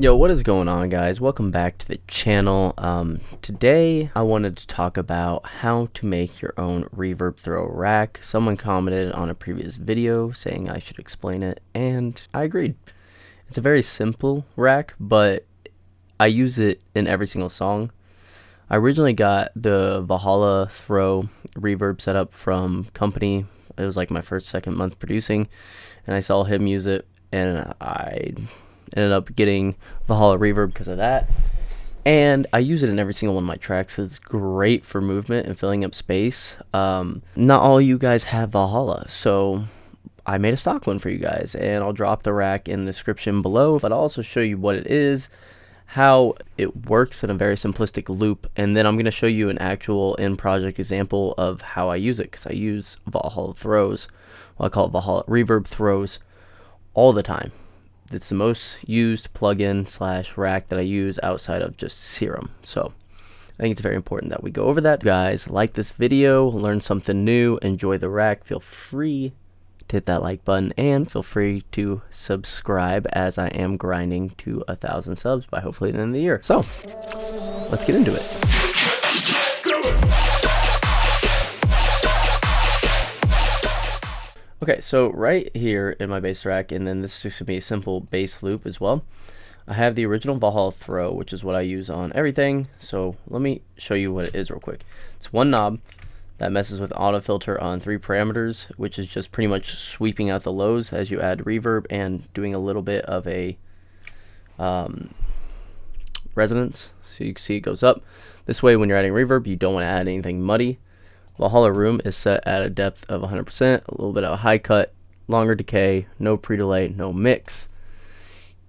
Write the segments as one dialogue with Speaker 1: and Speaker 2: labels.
Speaker 1: Yo, what is going on, guys? Welcome back to the channel. Today I wanted to talk about how to make your own reverb throw rack. Someone commented on a previous video saying I should explain it, and I agreed. It's a very simple rack, but I use it in every single song. I originally got the Valhalla throw reverb set up from Company. It was like my second month producing, and I saw him use it, and I ended up getting Valhalla reverb because of that, and I use it in every single one of my tracks. It's great for movement and filling up space. Not all you guys have Valhalla, so I made a stock one for you guys, and I'll drop the rack in the description below, but I'll also show you what it is, how it works in a very simplistic loop, and then I'm going to show you an actual in-project example of how I use it, because I use Valhalla throws, well, I call it Valhalla reverb throws, all the time. It's the most used plugin / rack that I use outside of just Serum. So I think it's very important that we go over that. Guys, like this video, learn something new, enjoy the rack. Feel free to hit that like button, and feel free to subscribe, as I am grinding to 1,000 subs by hopefully the end of the year. So let's get into it. Okay, so right here in my bass rack, and then this is just going to be a simple bass loop as well, I have the original Valhalla throw, which is what I use on everything. So let me show you what it is real quick. It's one knob that messes with auto filter on 3 parameters, which is just pretty much sweeping out the lows as you add reverb and doing a little bit of a resonance. So you can see it goes up. This way, when you're adding reverb, you don't want to add anything muddy. Valhalla room is set at a depth of 100%, a little bit of a high cut, longer decay, no pre-delay, no mix.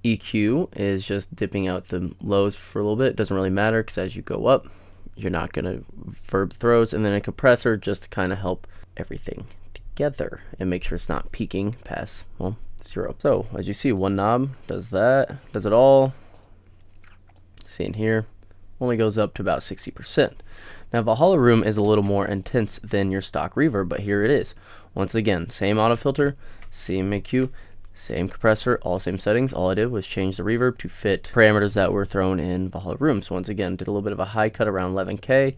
Speaker 1: EQ is just dipping out the lows for a little bit. It doesn't really matter, because as you go up, you're not going to verb throws. And then a compressor just to kind of help everything together and make sure it's not peaking past, well, 0. So as you see, one knob does that, does it all. See in here, only goes up to about 60%. Now Valhalla room is a little more intense than your stock reverb, but here it is. Once again, same auto filter, same EQ, same compressor, all same settings. All I did was change the reverb to fit parameters that were thrown in Valhalla room. So once again, did a little bit of a high cut around 11K.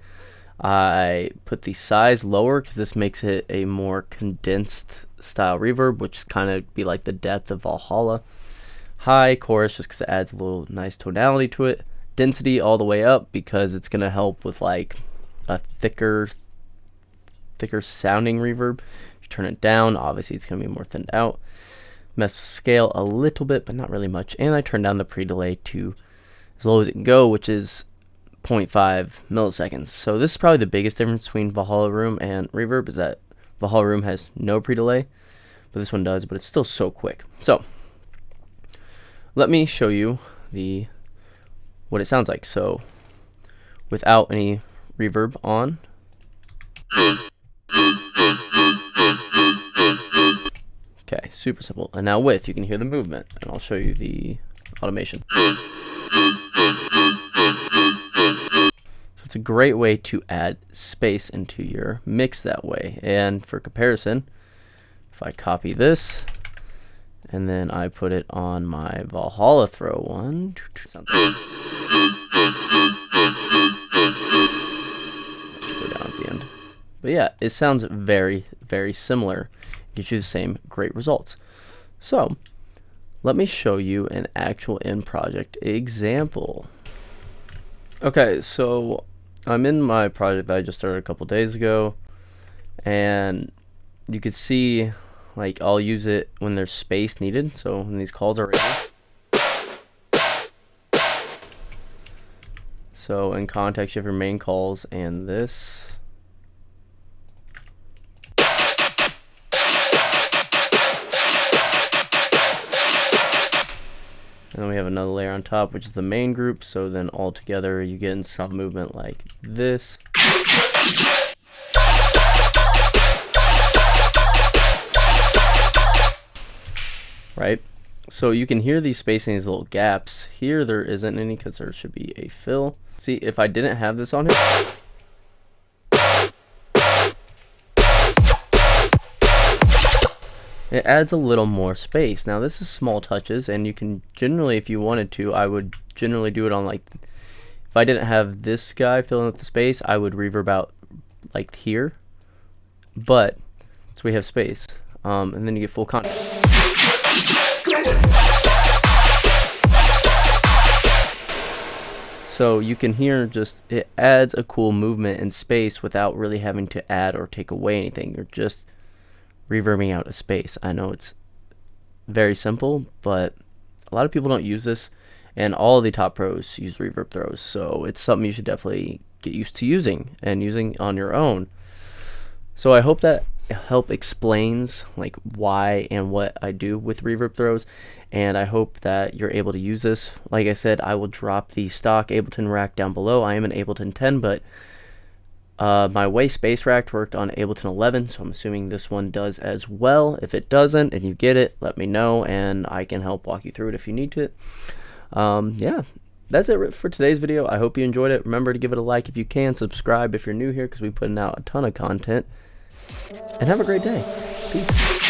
Speaker 1: I put the size lower because this makes it a more condensed style reverb, which kind of be like the depth of Valhalla. High chorus just because it adds a little nice tonality to it. Density all the way up because it's going to help with like a thicker sounding reverb. If you turn it down, obviously it's going to be more thinned out. Mess with scale a little bit, but not really much. And I turn down the pre-delay to as low as it can go, which is 0.5 milliseconds. So this is probably the biggest difference between Valhalla room and reverb, is that Valhalla room has no pre-delay, but this one does, but it's still so quick. So let me show you what it sounds like. So without any reverb on, okay, super simple. And now with, you can hear the movement, and I'll show you the automation. So it's a great way to add space into your mix that way. And for comparison, if I copy this and then I put it on my Valhalla throw one, but yeah, it sounds very, very similar. It gives you the same great results. So let me show you an actual in-project example. Okay, so I'm in my project that I just started a couple days ago, and you could see, like, I'll use it when there's space needed. So when these calls are ready. So in context, you have your main calls and this. And then we have another layer on top, which is the main group. So then all together, you get in some movement like this. Right? So you can hear these spacing, these little gaps. Here there isn't any because there should be a fill. See, if I didn't have this on here, It adds a little more space. Now this is small touches, and you can generally, if you wanted to, I would generally do it on like, if I didn't have this guy filling up the space, I would reverb out like here, but so we have space, and then you get full contrast. So you can hear just, it adds a cool movement and space without really having to add or take away anything. You're just reverbing out a space. I know it's very simple, but a lot of people don't use this, and all the top pros use reverb throws, so it's something you should definitely get used to using and using on your own. So I hope that help explains like why and what I do with reverb throws, and I hope that you're able to use this. Like I said, I will drop the stock Ableton rack down below. I am an Ableton 10, but my way space rack worked on Ableton 11, so I'm assuming this one does as well. If it doesn't and you get it, let me know and I can help walk you through it if you need to. Yeah, that's it for today's video. I hope you enjoyed it. Remember to give it a like if you can, subscribe if you're new here, because we're putting out a ton of content, and have a great day. Peace.